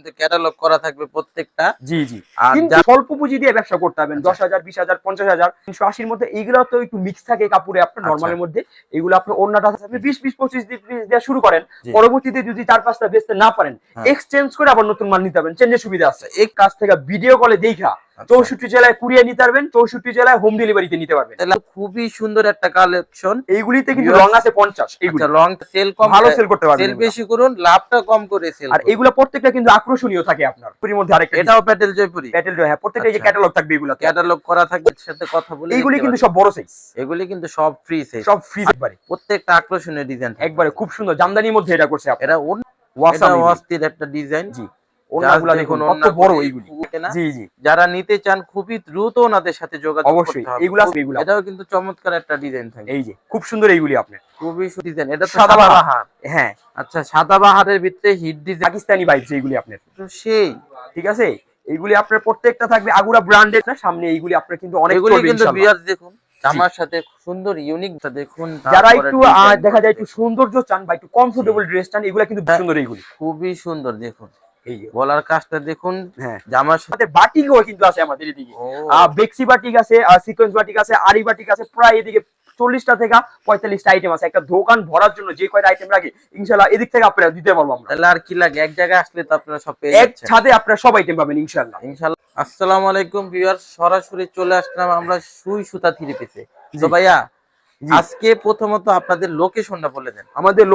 কিন্তু ক্যাটালগ করা থাকবে প্রত্যেকটা। জি জি। আর কিন্তু স্বল্প পুঁজি দিয়ে ব্যবসা করতে পারবেন, 10,000 20,000 50,000 380-র মধ্যে। এইগুলো তো একটু মিক্স থাকে কাপড়ে আপনার নরমালের মধ্যে। এগুলো আপনার ওন্নাটা আপনি 20-20-25 দিয়ে শুরু করেন, পরবর্তীতে যদি 4-5টা বেচতে না পারেন এক্সচেঞ্জ করে আবার নতুন মাল নিতে পারবেন, চেঞ্জের সুবিধা আছে। এই কাজ থেকে ভিডিও কলে দেখা 64 জেলায় কুরিয়ার নিতে পারবেন, 64 জেলায় হোম ডেলিভারিতে নিতে পারবেন। খুবই সুন্দর একটা কালেকশন। এইগুলিতে কিন্তু রং আছে 50। এইগুলো রং সেল কম, ভালো সেল করতে পারবেন, সেল বেশি করুন, লাভটা কম করে সেল। আর এগুলো প্রত্যেকটা কিন্তু আকর্ষণীয় থাকে আপনার। এর মধ্যে আরেকটা, এটাও প্যাটেল জয়পুরি। প্যাটেল জয়, হ্যাঁ, প্রত্যেকটা এই যে ক্যাটালগ থাকবে, এগুলো ক্যাটালগ করা থাকবে। সাথে কথা বলে এইগুলি কিন্তু সব বড় সাইজ, এগুলি কিন্তু সব ফ্রি সাইজ, সব ফ্রি একবারে। প্রত্যেকটা আকর্ষণীয় ডিজাইন একবারে খুব সুন্দর জামদানির মধ্যে এটা করছে আপনারা। এটা অস্থির একটা ডিজাইন। জি, ওনাগুলো দেখুন কত বড় এইগুলি। জি জি। যারা নিতে চান খুবই দ্রুত ওনাদের সাথে যোগাযোগ করতে হবে। এগুলো এটাও কিন্তু চমৎকার একটা ডিজাইন থাকে। এই যে খুব সুন্দর এইগুলি আপনার, খুবই ডিজাইন। এটা তো সাদাবাহার। হ্যাঁ, আচ্ছা, সাদাবাহারের ভিতরে হিট ডিজাইন, পাকিস্তানি ভাইবস এইগুলি আপনার। তো সেই ঠিক আছে, এইগুলি আপনার প্রত্যেকটা থাকবে আগুরা ব্র্যান্ডের না। সামনে এইগুলি আপনার কিন্তু অনেক এগুলি কিন্তু বিয়ার দেখুন জামার সাথে সুন্দর ইউনিক দেখুন। যারা একটু দেখা যায় একটু সৌন্দর্য চান বা একটু কমফোর্টেবল ড্রেস চান, এগুলো কিন্তু সুন্দর। এইগুলি খুবই সুন্দর দেখুন, এই যে গলার কাজটা দেখুন। হ্যাঁ, জামার সাথে বাটিকও কিন্তু আছে আমাদের এদিকে। বেক্সি বাটিক আছে, সিকোয়েন্স বাটিক আছে, আরি বাটিক আছে। প্রায় এদিকে 40টা থেকে 45টা আইটেম আছে। একটা দোকান ভরার জন্য যে কয়টা আইটেম লাগে ইনশাআল্লাহ এদিক থেকে আপনারা দিতে পারবো আমরা। তাহলে আর কি লাগে, এক জায়গায় আসলে তো আপনারা সব পেয়ে যাচ্ছেন, এক ছাদে আপনারা সব আইটেম পাবেন ইনশাআল্লাহ। ইনশাআল্লাহ। আসসালামু আলাইকুম ভিউয়ার্স, সরাসরি চলে আসলাম আমরা সুই সুতা থ্রি পিসে। তো ভাইয়া আজকে প্রথমত আপনাদের লোকেশনটা বলে দেন। আমাদের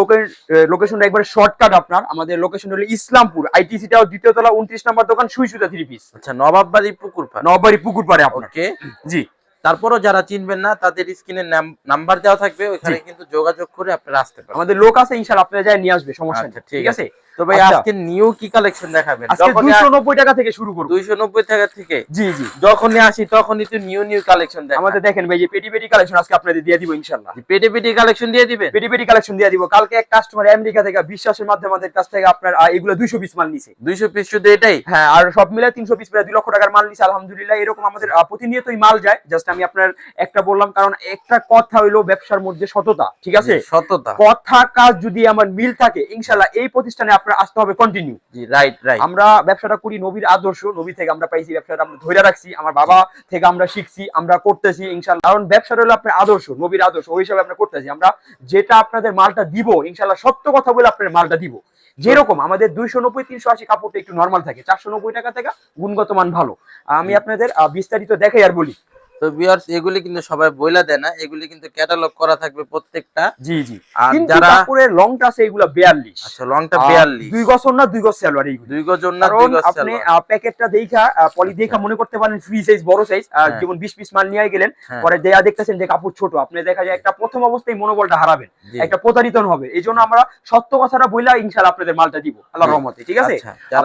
লোকেশনটা একবার শর্টকাট আপনার। আমাদের লোকেশন হলো ইসলামপুর আইটিসি টাওয়ার, দ্বিতীয় তলা, 29 নম্বর দোকান, সুই সুতা থ্রি পিস। আচ্ছা, নবাববাড়ি পুকুরপাড়। নবাববাড়ি পুকুরপাড়ে আপনার। ওকে জি। তারপরও যারা চিনবেন না তাদের স্ক্রিনে নাম্বার দেওয়া থাকবে, ওখানে কিন্তু যোগাযোগ করে আপনারা আসতে পারেন। আমাদের লোক আছে ইনশাআল্লাহ, আপনারা যাই নিয়ে আসবে, সমস্যা নেই। ঠিক আছে। তো ভাই আজকে নিউ কি কালেকশন দেখাবেন? আজকে 290 টাকা থেকে শুরু করব। 290 টাকা থেকে? জি জি। যখনই আসি তখনই তো নিউ কালেকশন দেখাবেন। আমাদের দেখেন ভাই, যে পেটি পেটি কালেকশন আজকে আপনাদের দিয়ে দিব ইনশাআল্লাহ। পেটি কালেকশন দিয়ে দিবেন? পেটি কালেকশন দিয়ে দিব। কালকে এক কাস্টমার আমেরিকা থেকে বিশ্বাসের মাধ্যমে আমাদের কাছ থেকে আপনার এগুলো 200 পিস মাল নিছে। 200 পিস শুধু এটাই? হ্যাঁ, আর সব মিলে 300 পিস, প্রায় 2 লক্ষ টাকার মাল নিছে আলহামদুলিল্লাহ। এরকম আমাদের প্রতিনিয়তই মাল যায়। জাস্ট আমি আপনার একটা বললাম, কারণ একটা কথা হইলো ব্যবসার মধ্যে সততা। ঠিক আছে, সততা, কথা কাজ যদি আমার মিল থাকে ইনশাআল্লাহ এই প্রতিষ্ঠানে আপনার আসতে হবে কন্টিনিউ। জি, রাইট। আমরা ব্যবসাটা করি নবীর আদর্শ, নবী থেকে আমরা পাইছি ব্যবসাটা, আমরা ধরে রাখছি, আমার বাবা থেকে আমরা শিখছি, আমরা করতেছি ইনশাআল্লাহ। কারণ ব্যবসাটা হলো আপনার আদর্শ, নবীর আদর্শ, ওই হিসাবে আমরা করতেছি। আমরা যেটা আপনাদের মালটা দিব ইনশাআল্লাহ সত্য কথা বলে আপনাদের মালটা দিব। যেরকম আমাদের 290 380 কাপড়টা একটু নরমাল থাকে, 490 টাকা থেকে গুণগত মান ভালো। আমি আপনাদের বিস্তারিত দেখাই আর বলি। তো ভিউয়ার্স, এগুলি কিন্তু সবাই বইলা দেয় না, এগুলি কিন্তু ক্যাটালগ করা থাকবে প্রত্যেকটা। জি জি। আর কিন্তু যারা কাপড়ের লংটা আছে এগুলা 42। আচ্ছা, লংটা 42। 2 গজ না 2 গজ সালোয়ার। এই 2 গজ না 2 গজ সালোয়ার। আপনি প্যাকেটটা দেখা পলি দেখা মনে করতে পারেন ফ্রি সাইজ, বড় সাইজ। যেমন 20 পিস মাল নিয়ে গেলেন, পরে দেয়া দেখতেছেন যে কাপড় ছোট, আপনি দেখা যায় একটা প্রথম অবস্থায় মনোবলটা হারাবেন, একটা প্রতারিত হবেন। এইজন্য আমরা সত্য কথাটা বইলা ইনশাআল্লাহ আপনাদের মালটা দিব আল্লাহর রহমতে। ঠিক আছে।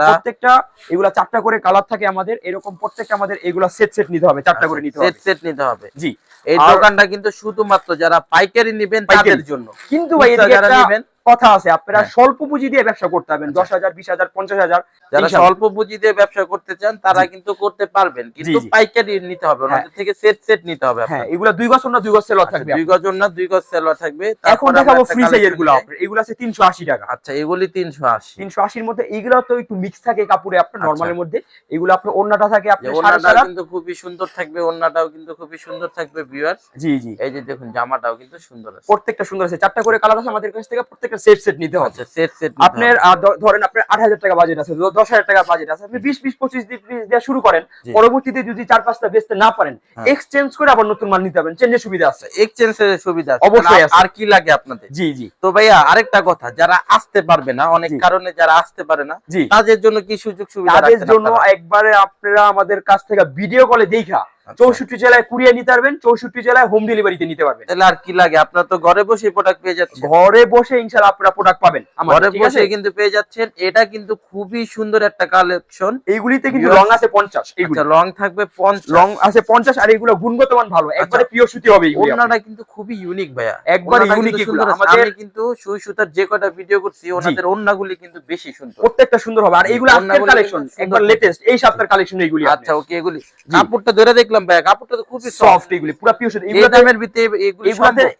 প্রত্যেকটা এগুলা 4টা করে কালার থাকে আমাদের, এরকম প্রত্যেকটা আমাদের এগুলা সেট নিতে হবে, 4টা করে নিতে হবে, সেট নিতে হবে। জি। এই দোকানটা কিন্তু শুধুমাত্র যারা পাইকারি নেবেন তাদের জন্য। কিন্তু ভাই যারা নেবেন কথা আছে, আপনারা স্বল্প পুঁজি দিয়ে ব্যবসা করতে পারবেন, 10,000 20,000 50,000। যারা স্বল্প পুঁজি দিয়ে ব্যবসা করতে চান তারা কিন্তু করতে পারবেন, কিন্তু পাইকারি নিতে হবে, ওনাদের থেকে সেট নিতে হবে। হ্যাঁ, এগুলা 2 গজ না 2 গজ সেলর থাকবে, 2 গজ না 2 গজ সেলর থাকবে। এখন দেখাবো ফ্রি সাইজের গুলো আপনাদের। এগুলো আছে 380 টাকা। আচ্ছা, এগুলি 380 এর মধ্যে। এইগুলো তো একটু মিক্স থাকে কাপড়ে আপনার নরমালের মধ্যে। এগুলো আপনার ওন্নাটা থাকে আপনার ওন্নাটাও কিন্তু খুবই সুন্দর থাকবে, ওন্নাটাও কিন্তু খুবই সুন্দর থাকবে ভিউয়ার্স। জি জি। এই যে দেখুন জামাটাও কিন্তু সুন্দর আছে, প্রত্যেকটা সুন্দর আছে। 4টা করে কালার আছে আমাদের কাছ থেকে, প্রত্যেকটা সেট নিতে হবে। সেট আপনার ধরেন আপনার 8,000 টাকা বাজেট আছে, 10,000 টাকা বাজেট আছে, আপনি 20-25 দিয়ে শুরু করেন, পরবর্তীতে যদি 4-5টা বেচতে না পারেন এক্সচেঞ্জ করে আবার নতুন মাল নিতে পারবেন, চেঞ্জের সুবিধা আছে। এক্সচেঞ্জের সুবিধা আছে অবশ্যই আছে। আর কি লাগে আপনাদের? জি জি। তো ভাইয়া আরেকটা কথা, যারা আসতে পারবে না, অনেক কারণে যারা আসতে পারে না, তাদের জন্য কি সুযোগ সুবিধা রাখছেন? তাদের জন্য একবারে আপনারা আমাদের কাছ থেকে ভিডিও কলে দেখা 64 জেলায় কুরিয়ার নিতে পারবেন, 64 জেলায় হোম ডেলিভারিতে নিতে পারবেন। তাহলে আর কি লাগে? আপনারা তো ঘরে বসে প্রোডাক্ট পেয়ে যাচ্ছেন। ঘরে বসে ইনশাআল্লাহ আপনারা প্রোডাক্ট পাবেন, ঘরে বসে কিন্তু পেয়ে যাচ্ছেন। এটা কিন্তু খুবই সুন্দর একটা কালেকশন। এইগুলিতে কিন্তু রং আছে 50। আচ্ছা, রং থাকবে 50, রং আছে 50। আর এগুলো গুণগত মান ভালো, একবারে পিওর সুতি হবে। এগুলো ওন্নাটা কিন্তু খুবই ইউনিক ভাইয়া, একবারে ইউনিক। এগুলো আমাদের কিন্তু সুই সুতার যে কটা ভিডিও করছি ওনাদের ওন্নাগুলি কিন্তু বেশি সুন্দর, প্রত্যেকটা সুন্দর হবে। আর এগুলো আজকের কালেকশন, একবার লেটেস্ট এই সপ্তাহের কালেকশন এগুলি। আচ্ছা ওকে, এগুলি কাপড়টা ধরে দেখলাম দেখলাম ভাই কাপড়টা তো খুবই সফট, এগুলি পুরো পিওর সুতি। এই দামের ভিতরে এগুলো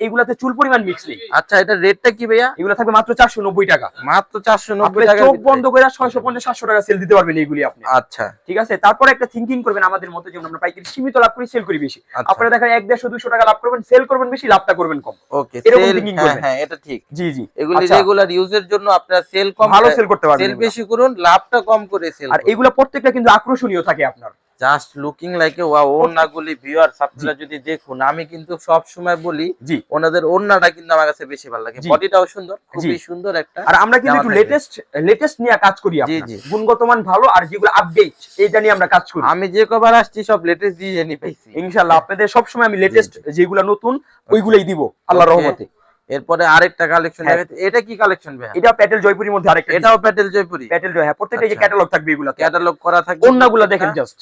এগুলাতে চুল পরিমাণ মিক্স নেই। আচ্ছা, এটা রেটটা কি ভাইয়া? এগুলো থাকবে মাত্র 490 টাকা। মাত্র 490 টাকা, চোখ বন্ধ করে 650 700 টাকা সেল দিতে পারবেন এইগুলি আপনি। আচ্ছা, ঠিক আছে। তারপরে একটা থিংকিং করবেন আমাদের মতো, যেমন আমরা পাইকারি সীমিত লাভ করি, সেল করি বেশি। আচ্ছা। আপনারা দেখা 150 200 টাকা লাভ করবেন, সেল করবেন বেশি, লাভটা করবেন কম। ওকে, এরকম সেল, thinking হ্যাঁ করবেন। হ্যাঁ, এটা ঠিক। জি জি। এগুলি আচ্ছা, রেগুলার ইউজের জন্য আপনারা সেল কম, ভালো সেল করতে পারবেন সেল এগুলা। বেশি করুন, লাভটা কম করে সেল আর করুন। এগুলা প্রত্যেকটা কিন্তু আকর্ষণীয় থাকে আপনার। Just looking like a wow. ওন্নাগুলি ভিউয়ার্স আপনারা যদি দেখুন, আমি কিন্তু সব সময় বলি জি, ওনাদের ওন্নাটা কিন্তু আমার কাছে বেশি ভালো লাগে, জি। বডিটাও সুন্দর, খুবই সুন্দর একটা। আর আমরা কিন্তু একটু জামা থাকবে। লেটেস্ট নিয়ে কাজ করি আপনার। জি। গুণগত মান ভালো, আর যেগুলো আপডেট এইটা নিয়ে আমরা কাজ করি। আমি যে কবার আসছি সব লেটেস্ট ডিজাইনই পাইছি ইনশাআল্লাহ আপনাদের সব সময় আমি লেটেস্ট যেগুলো নতুন ওইগুলাই দিব আল্লাহর Okay. রহমতে। এরপরে আরেকটা কালেকশন হ্যাঁ। দেখাচ্ছি। এটা কি কালেকশন ভাই? এটা প্যাটেল জয়পুরীর মধ্যে আরেকটা। এটাও প্যাটেল জয়পুরি? প্যাটেল জয়, হ্যাঁ, প্রত্যেকটা যে আচ্ছা। ক্যাটালগ থাকবে এগুলাতে। ক্যাটালগ করা থাকবে। ওন্নাগুলো দেখেন জাস্ট।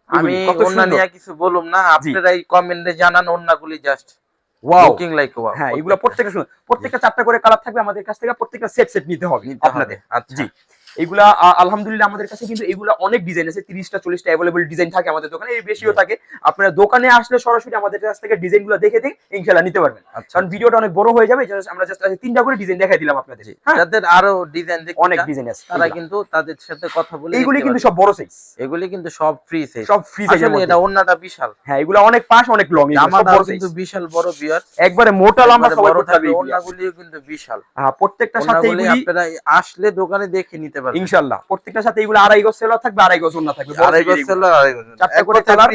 আমি ওন্না নিয়ে কিছু বলুম না, আপনারা এই কমেন্টে জানান ওন্নাগুলি just wow, looking like wow. হ্যাঁ, এগুলো প্রত্যেকটা শুনুন, প্রত্যেকটা 4টা করে কালার থাকবে আমাদের কাছ থেকে, প্রত্যেকটা সেট নিতে হবে আপনাদের। আচ্ছা, জি, এগুলা আলহামদুলিল্লাহ আমাদের কাছে কিন্তু এগুলা অনেক ডিজাইন আছে, 30টা 40টা अवेलेबल ডিজাইন থাকে আমাদের দোকানে, এর বেশিও থাকে। আপনারা দোকানে আসলে সরাসরি আমাদের কাছ থেকে ডিজাইনগুলো দেখে ইনশাআল্লাহ নিতে পারবেন। আচ্ছা। কারণ ভিডিওটা অনেক বড় হয়ে যাবে, আমরা জাস্ট 3টা করে ডিজাইন দেখাই দিলাম আপনাদের। হ্যাঁ, যাদের আরো ডিজাইন দেখতে অনেক চান, ডিজাইন আছে, তারা কিন্তু তাদের সাথে কথা বলে এইগুলি দেখতে কিন্তু পারেন। সব বড় সাইজ, এগুলি কিন্তু সব ফ্রি সাইজ, সব ফ্রি সাইজের আসলে মধ্যে। এটা ওন্নাটা বিশাল, হ্যাঁ, এগুলা অনেক পাশ, অনেক লং, এগুলো সব জামাটাও বড় সাইজ, কিন্তু বিশাল বড় ভিউয়ার, একবারে মোটা লম্বা সবাই বড় করতে পারবে। থাকবে। এগুলি ওন্নাগুলিও কিন্তু বিশাল, প্রত্যেকটার সাথে ওন্নাগুলি এগুলি আপনারা আসলে দোকানে দেখে নিতে পারবেন ইনশাআল্লাহ। প্রত্যেকটার সাথে এগুলো 2.5 গজ সেলার থাকবে, 2.5 গজ ওন্না থাকবে, বড় আড়াই গজ সাইজের এগুলো। সেলার, আড়াই গজ, 4টা করে কালার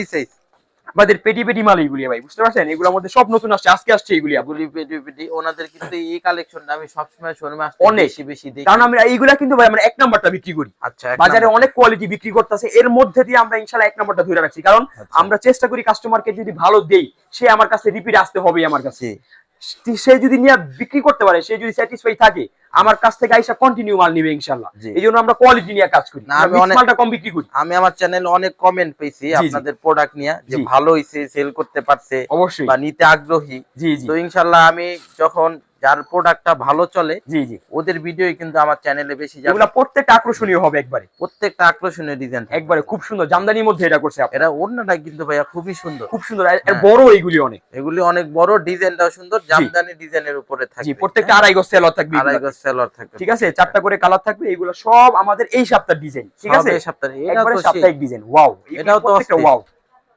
আমাদের পেটি মাল এগুলি ভাই, বুঝতে পারছেন? এগুলোর মধ্যে সব নতুন আসছে, আজকে আসছে এগুলি। এগুলি পেটি ওনাদের কিন্তু এই কালেকশনটা আমি সবসময় শোরুমে আসতে অনেক বেশি দেখি, কারণ আমরা এইগুলা কিন্তু ভাই আমরা 1 নাম্বারটা বিক্রি করি। আচ্ছা, বাজারে অনেক কোয়ালিটি বিক্রি করতেছে, এর মধ্যে দিয়ে আমরা ইনশাআল্লাহ 1 নাম্বারটা ধরে রাখছি। কারণ আচ্ছা। আমরা চেষ্টা করি কাস্টমারকে যদি ভালো দেই, সে আমার কাছে রিপিট আসতে হবে। আমার কাছে সে যদি নিয়ে বিক্রি করতে পারে, সে যদি স্যাটিসফাই থাকে, আমার কাছ থেকে আইসা কন্টিনিউ মাল নিবে ইনশাআল্লাহ। এইজন্য আমরা কোয়ালিটি নিয়ে কাজ করি, আমি আমরা মালটা কম বিক্রি করি। আমি আমার চ্যানেলে অনেক কমেন্ট পেয়েছি আপনাদের প্রোডাক্ট নিয়ে, যে ভালো হইছে, সেল করতে পারছে অবশ্যই, বা নিতে আগ্রহী। জি জি। তো ইনশাআল্লাহ আমি যখন যার প্রোডাক্টটা ভালো চলে, জি জি, ওদের ভিডিও কিন্তু আমার চ্যানেলে বেশি যাবে। এগুলা প্রত্যেকটা আকর্ষণীয় হবে, একবারে প্রত্যেকটা আকর্ষণীয় ডিজাইন, একবারে খুব সুন্দর জামদানির মধ্যে এটা করছে আপনারা। এটা ওন্নাটা কিন্তু ভাইয়া খুবই সুন্দর, খুব সুন্দর, আর বড় এইগুলি অনেক, এগুলি অনেক বড়, ডিজাইনটাও সুন্দর, জামদানি ডিজাইনের উপরে থাকবে। জি, প্রত্যেকটা 2.5 গজ সেলার থাকবে, 2.5 গজ সেলার থাকবে, ঠিক আছে। 4টা করে কালার থাকবে, এগুলো সব আমাদের এই সপ্তাহের ডিজাইন, ঠিক আছে। এই সপ্তাহে এটা একবারে তো সাপ্তাহিক ডিজাইন। ওয়াও, এটাও তো প্রত্যেকটা অস্থির।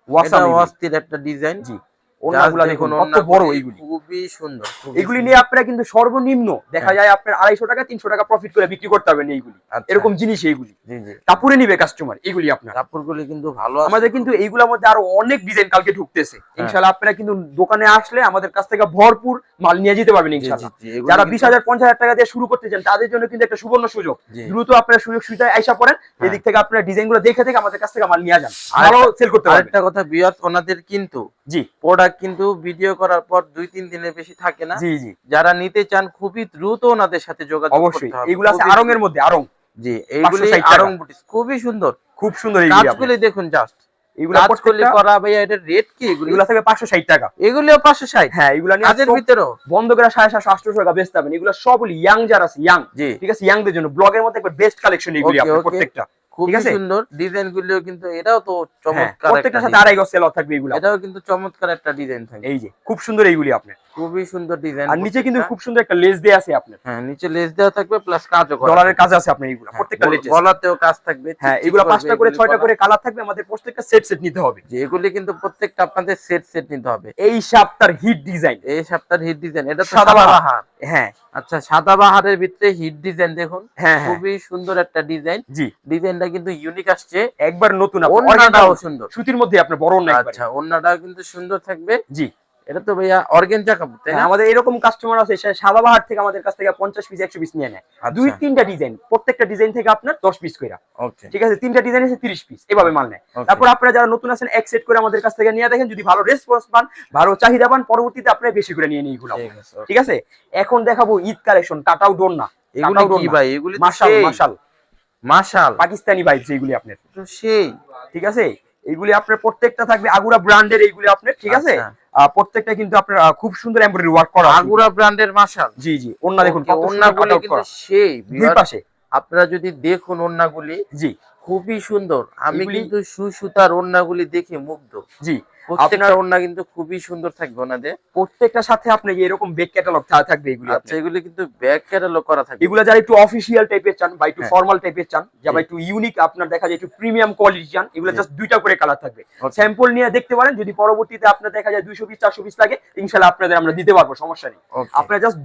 ওয়াও, এটা অস্থির একটা ডিজাইন। জি, ওন্নাগুলা দেখুন কত বড়, এইগুলি খুবই সুন্দর। এগুলি নিয়ে আপনারা কিন্তু সর্বনিম্ন দেখা যায় আপনার 250 টাকা 300 টাকা প্রফিট করে বিক্রি করতে পারবেন এইগুলি। এরকম জিনিস এইগুলি জি জি, কাপড়ে নিবে কাস্টমার, এগুলি আপনার। কাপড়গুলি কিন্তু ভালো। আমাদের কিন্তু এইগুলোর মধ্যে আরো অনেক ডিজাইন কালকে ঢুকতেছে ইনশাআল্লাহ। আপনারা কিন্তু দোকানে আসলে আমাদের কাছ থেকে ভরপুর মাল নিয়ে যেতে পারবেন ইনশাআল্লাহ। যারা 20,000 50,000 টাকা দিয়ে শুরু করতে চান, তাদের জন্য কিন্তু একটা সুবর্ণ সুযোগ। দ্রুত আপনারা সুযোগ সুবিধায় আইসা পড়েন, এদিক থেকে আপনারা ডিজাইনগুলো দেখে আমাদের কাছ থেকে মাল নিয়ে যান, ভালো সেল করতে পারবেন। আরেকটা কথা ভিউয়ার্স, ওনাদের কিন্তু জি প্রোডাক্ট কিন্তু ভিডিও করার পর 2-3 দিনের বেশি থাকে না। জি জি, যারা নিতে চান খুবই দ্রুত ওনাদের সাথে যোগাযোগ করতে অবশ্যই। হবে। এগুলো আছে আরং এর মধ্যে, আরং। জি, এইগুলি 560 টাকা। আরং বুটিক, খুবই সুন্দর, খুব সুন্দর এইগুলি। কাজগুলি দেখুন জাস্ট, এগুলো কাজগুলি করা ভাইয়া। এটার রেট কি? এগুলো থাকবে 560 টাকা। এগুলিও 560? হ্যাঁ, এগুলো নিয়ে কাজের ভিতরেও বন্ধ করে 750 800 টাকা বেচতে পারবেন। এগুলো সবগুলি ইয়াং যারা আছে, ইয়াং, জি, ঠিক আছে, ইয়াংদের জন্য ব্লগের মধ্যে একবার বেস্ট কালেকশন এগুলি আপনাদের প্রত্যেকটা। খুবই সুন্দর ডিজাইন গুলিও কিন্তু, এটাও তো চমৎকার, প্রত্যেকটার সাথে 2.5 গজ সেলার থাকবে এগুলো। এটাও কিন্তু চমৎকার একটা ডিজাইন থাকে। এই যে খুব সুন্দর এইগুলি আপনার, খুবই সুন্দর ডিজাইন। আর নিচে কিন্তু খুব সুন্দর একটা লেস দেয়া আছে আপনার। হ্যাঁ, নিচে লেস দেওয়া থাকবে প্লাস কাজও করা, ডলারের কাজ আছে আপনার এইগুলো প্রত্যেকটা লেটেস্ট। গলাতেও কাজ থাকবে। হ্যাঁ, এগুলো 5টা করে 6টা করে কালার থাকবে, আমাদের প্রত্যেকটা সেট নিতে হবে। যে এগুলি কিন্তু প্রত্যেকটা আপনাদের সেট নিতে হবে। এই সপ্তাহের হিট ডিজাইন, এই সপ্তাহের হিট ডিজাইন, এটা তো সাদাবাহার। হ্যাঁ আচ্ছা, সাদাবাহারের ভিতরে হিট ডিজাইন দেখুন, হ্যাঁ, খুবই সুন্দর একটা ডিজাইন। জি, ডিজাইনটা কিন্তু ইউনিক আসছে, একবার নতুন। ওন্নাটাও সুন্দর, সুতির মধ্যে আপনার বড় না একবার। আচ্ছা, ওন্নাটাও কিন্তু সুন্দর থাকবে। জি, এটা তো ভাইয়া অর্গানজা কাপড়, তাই না? আমাদের এরকম কাস্টমার আছে, সে সাদাবাহার থেকে আমাদের কাছ থেকে 50 পিস 100 পিস নিয়ে নেয়। 2-3টা ডিজাইন, প্রত্যেকটা ডিজাইন থেকে আপনার 10 পিস কইরা। ওকে, ঠিক আছে, 3টা ডিজাইন আছে 30 পিস, এভাবে মাল নেয়। তারপর আপনারা যারা নতুন আছেন, এক সেট করে আমাদের কাছ থেকে নিয়ে দেখেন, যদি ভালো রেসপন্স পান, ভালো চাহিদা পান, পরবর্তীতে আপনারা বেশি করে নিয়ে নিন এগুলো, ঠিক আছে। এখন দেখাবো ঈদ কালেকশন, কাটাও ডোর না। এগুলি কি ভাই? এগুলি মাশাল মাশাল মাশাল পাকিস্তানি ভাইবস এইগুলি আপনার, তো সেই, ঠিক আছে। এইগুলি আপনার প্রত্যেকটা থাকবে আগুরা ব্র্যান্ডের, এইগুলি আপনার, ঠিক আছে। প্রত্যেকটা কিন্তু আপনার খুব সুন্দর এমব্রয়ডারি ওয়ার্ক করা, আগুরা ব্র্যান্ডের মাশাল। জি জি, ওন্না দেখুন কত সুন্দর ওন্নাগুলি কাটআউট কিন্তু করা, সেই দুই পাশে। আপনারা যদি দেখুন ওড়নাগুলি জি খুবই সুন্দর। আমি এগুলি- কিন্তু সুই সুতার ওড়নাগুলি দেখে মুগ্ধ। জি প্রত্যেকটা ওড়না কিন্তু খুবই সুন্দর থাকবে ওনাদের। প্রত্যেকটার সাথে আপনার এরকম ব্যাক ক্যাটালগ থাকবে এগুলি আচ্ছা, এগুলি কিন্তু ব্যাক ক্যাটালগ করা থাকবে। এগুলো যারা একটু অফিসিয়াল টাইপের চান বা একটু হ্যাঁ। ফর্মাল টাইপের চান, যারা জি। একটু ইউনিক আপনার দেখা যায় একটু প্রিমিয়াম কোয়ালিটি চান, এগুলো জি। জাস্ট দুইটা করে কালার থাকবে। Okay. স্যাম্পল নিয়ে দেখতে পারেন, যদি পরবর্তীতে আপনার দেখা যায় 200 পিস 400 পিস লাগে ইনশাআল্লাহ আপনাদের আমরা দিতে পারবো, সমস্যা নেই। Okay. আপনারা জাস্ট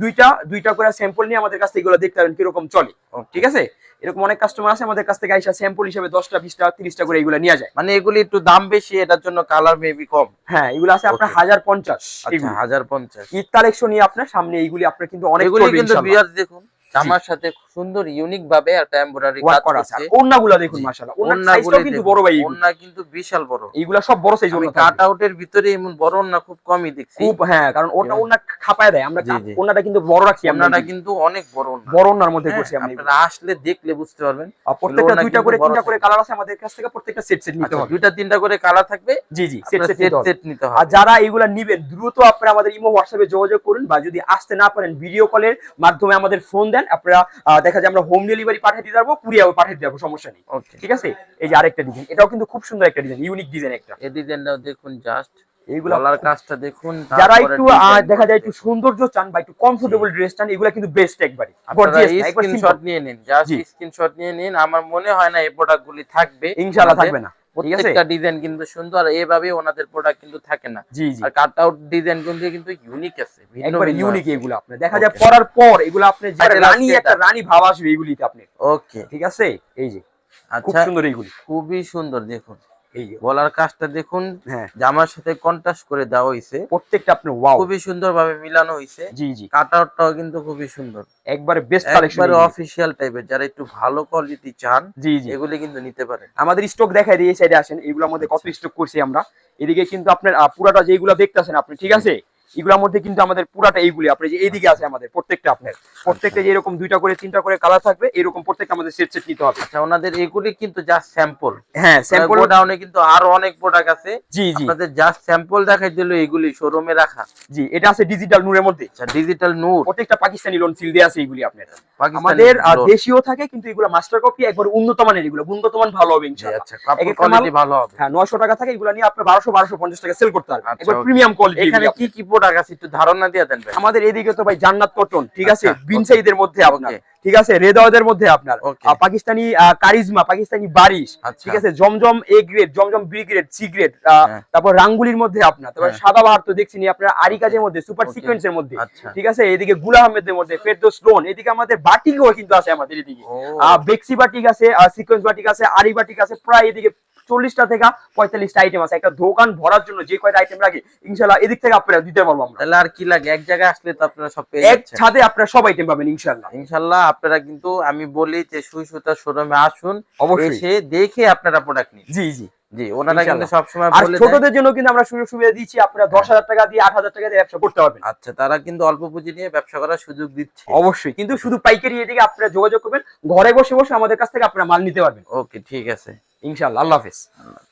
দুইটা করে স্যাম্পল নিয়ে আমাদের কাছ থেকে এগুলো দেখতে পারেন কিরকম চলে। Okay. ঠিক আছে, এরকম অনেক কাস্টমার আছে আমাদের কাছ থেকে আইসা স্যাম্পল হিসেবে 10টা 20টা 30টা করে এগুলো নিয়ে যায়। মানে এগুলি একটু দাম বেশি, এটার জন্য কালার মেবি কম। হ্যাঁ, এগুলো আছে আপনার Okay. 1050। আচ্ছা, 1050। ঈদ কালেকশন নিয়ে আপনার সামনে এইগুলি আপনার কিন্তু অনেক এগুলি চলবে কিন্তু ইনশাআল্লাহ। ভিউয়ার্স দেখুন জামার সাথে সুন্দর ইউনিক ভাবে একটা এমব্রয়ডারি কাজ ওয়ার্ক করা আছে। করছে। আর ওড়নাগুলো দেখুন জি। মাশাআল্লাহ, ওড়নার ওড়নাগুলি সাইজটাও কিন্তু দেখুন, বড় ভাই, ওড়না কিন্তু বিশাল বড়। এইগুলা সব বড় সাইজ আমি ওড়না কাট থাকবে। আউটের ভিতরে এমন বড় ওড়না খুব কমই দেখছি। খুব, হ্যাঁ, কারণ ওড়না এবং- ওড়না খাপায় দেয়। আমরা জি, জি। ওড়নাটা কিন্তু বড় রাখছি, আমরা ওড়নাটা কিন্তু অনেক বড় ওড়না। বড় ওড়নার মধ্যে হ্যাঁ, করছি আমরা এগুলো। আপনারা আসলে দেখলে বুঝতে পারবেন। আর প্রত্যেকটা ওড়না দুইটা কিন্তু করে বড় তিনটা করে থাকবে। কালার আছে আমাদের কাছ থেকে, প্রত্যেকটা সেট নিতে আচ্ছা, হবে। দুইটা তিনটা করে কালার থাকবে। জি জি, সেট আপনারা নিতে হবে। সেট নিতে আর হবে। যারা এগুলা নিবেন দ্রুত আপনারা আমাদের ইমো হোয়াটসঅ্যাপে যোগাযোগ করুন, বা যদি আসতে না পারেন ভিডিও কলের মাধ্যমে আমাদের ফোন দেন, আপনারা দেখা যায় আমরা হোম ডেলিভারি পাঠিয়ে দিতে পারবো, কুরিয়ারও পাঠিয়ে দিতে পারবো, সমস্যা নেই। ওকে। ঠিক আছে, এই যে আরেকটা ডিজাইন, এটাও কিন্তু খুব সুন্দর একটা ডিজাইন, ইউনিক ডিজাইন একটা। এই ডিজাইনটাও দেখুন, জাস্ট এইগুলা গলার কাজটা দেখুন। যারা তারপরে একটু ডিজাইন দেখা যায় একটু দেখুন। সৌন্দর্য চান বা একটু কমফোর্টেবল ড্রেস চান, এগুলা কিন্তু বেস্ট একবারে। আপনারা গর্জিয়াস না, একবার স্ক্রিনশট সিম্পল। নিয়ে নিন, জাস্ট জি। স্ক্রিনশট নিয়ে নিন। আমার মনে হয় না এই প্রোডাক্টগুলি থাকবে। ইনশাআল্লাহ ওনাদের থাকবে না। ঠিক আছে, প্রত্যেকটা ডিজাইন কিন্তু সুন্দর, আর এভাবে ওনাদের প্রোডাক্ট কিন্তু থাকে না। জি জি, আর কাট আউট ডিজাইন কিন্তু ইউনিক আছে, ভিন্ন একবারে ভিন্ন ইউনিক আছে। এগুলো। আপনি দেখা যায় Okay. পরার পর এগুলো আপনি যে আচ্ছা, রানী, last একটা এটা। রানী ভাব আসবে এগুলিতে আপনি। ওকে। ঠিক আছে, এই যে খুব আচ্ছা, সুন্দর এইগুলি, খুবই সুন্দর দেখুন। এই যে গলার কাজটা দেখুন, হ্যাঁ, জামার সাথে কন্ট্রাস্ট করে দেওয়া হইছে। প্রত্যেকটা আপনি ওয়াও। খুবই সুন্দরভাবে মিলানো হইছে। জি জি, কাট আউটটাও কিন্তু খুবই সুন্দর, একবারে বেস্ট কালেকশন। একবারে অফিশিয়াল টাইপের। যারা একটু ভালো কোয়ালিটি চান জি জি, এগুলি কিন্তু নিতে পারেন। আমাদের স্টক দেখাই দিয়ে এই সাইডে আসেন, এগুলোর মধ্যে কত আচ্ছা। স্টক করছি আমরা। এদিকে কিন্তু আপনার পুরাটা যেগুলো দেখতেছেন আপনি, ঠিক আছে, এগুলোর মধ্যে কিন্তু আমাদের পুরাটা এইগুলি আপনি যে এইদিকে আছে আমাদের প্রত্যেকটা আপনার প্রত্যেকটা যে এরকম দুইটা করে তিনটা করে কালার থাকবে, এরকম প্রত্যেকটা আমাদের সেট নিতে হবে। আচ্ছা, ওনাদের এগুলি কিন্তু জাস্ট স্যাম্পল। হ্যাঁ, স্যাম্পল। গোডাউনে কিন্তু আরো অনেক প্রোডাক্ট আছে। জি জি, আপনাদের জাস্ট স্যাম্পল দেখাই দিল, এগুলি শোরুমে রাখা। জি, এটা আছে ডিজিটাল নূরের মধ্যে। আচ্ছা, ডিজিটাল নূর, প্রত্যেকটা পাকিস্তানি লোন সিল দেয়া আছে এগুলি আপনার। পাকিস্তানি আমাদের লোন। দেশীয় থাকে, কিন্তু এগুলো মাস্টার কপি, একবার উন্নত মানের, এগুলো উন্নত মান ভালো হবে জি, ইনশাআল্লাহ। আচ্ছা, কাপড় একটা কোয়ালিটি মাল- ভালো হবে। হ্যাঁ, 900 টাকা থাকে, এগুলো নিয়ে আপনি 1250 টাকা সেল করতে পারবেন, আচ্ছা, একবার okay. Premium quality. এখানে কি কি প্রোডাক্ট আছে একটু ধারণা দিয়ে দেন ভাই। আমাদের এদিকে তো ভাই জান্নাত কটন, ঠিক আছে, আচ্ছা, বিনসাইদের মধ্যে আপনার, Okay. ঠিক আছে, রেদাওয়াদের মধ্যে আপনার, Okay. পাকিস্তানি কারিজমা, পাকিস্তানি বারিশ, আচ্ছা। ঠিক আছে, জমজম এ গ্রেড, জমজম বি গ্রেড, সি গ্রেড, হ্যাঁ। তারপর রাঙ্গুলির মধ্যে আপনার, তারপর হ্যাঁ। সাদাবাহার তো দেখছিনি আপনার, আরিকাজের মধ্যে, সুপার Okay. সিকোয়েন্সের মধ্যে, আচ্ছা। ঠিক আছে, এদিকে গুলা আহমেদের মধ্যে, ফেরদৌস লোন, এদিকে আমাদের বাটিকও কিন্তু আছে আমাদের এদিকে। ও। বেক্সি বাটিক আছে, সিকোয়েন্স বাটিক আছে, আরি বাটিক আছে, প্রায় এদিকে 40টা থেকে 45টা আইটেম আছে। একটা দোকান ভরার জন্য যে কয়টা আইটেম লাগে ইনশাআল্লাহ এদিক থেকে আপনারা দিতে পারবো আমরা। তাহলে আর কি লাগে, এক জায়গায় আসলে তো আপনারা সব পেয়ে এক যাচ্ছেন। ছাদে আপনারা সব আইটেম পাবেন ইনশাআল্লাহ। ইনশাআল্লাহ আপনারা কিন্তু, আমি বলি যে সুই সুতা শোরুমে আসুন, অবশ্যই। এসে দেখে আপনারা প্রোডাক্ট নিন। জি জি, জি, ওনারা কিন্তু ইনশাআল্লাহ। সবসময় আর বলে দেন। ছোটদের জন্য কিন্তু আমরা সুযোগ সুবিধা দিচ্ছি, আপনারা 10,000 টাকা দিয়ে 8,000 টাকা দিয়ে ব্যবসা করতে পারবেন। আচ্ছা, তারা কিন্তু অল্প পুঁজি নিয়ে ব্যবসা করার সুযোগ দিচ্ছে। অবশ্যই, কিন্তু শুধু পাইকারি এদিকে আপনারা যোগাযোগ করবেন, ঘরে বসে বসে আমাদের কাছ থেকে আপনারা মাল নিতে পারবেন ওকে, ঠিক আছে। ইনশাআল্লাহ। আল্লাহ হাফেজ। আল্লাহ।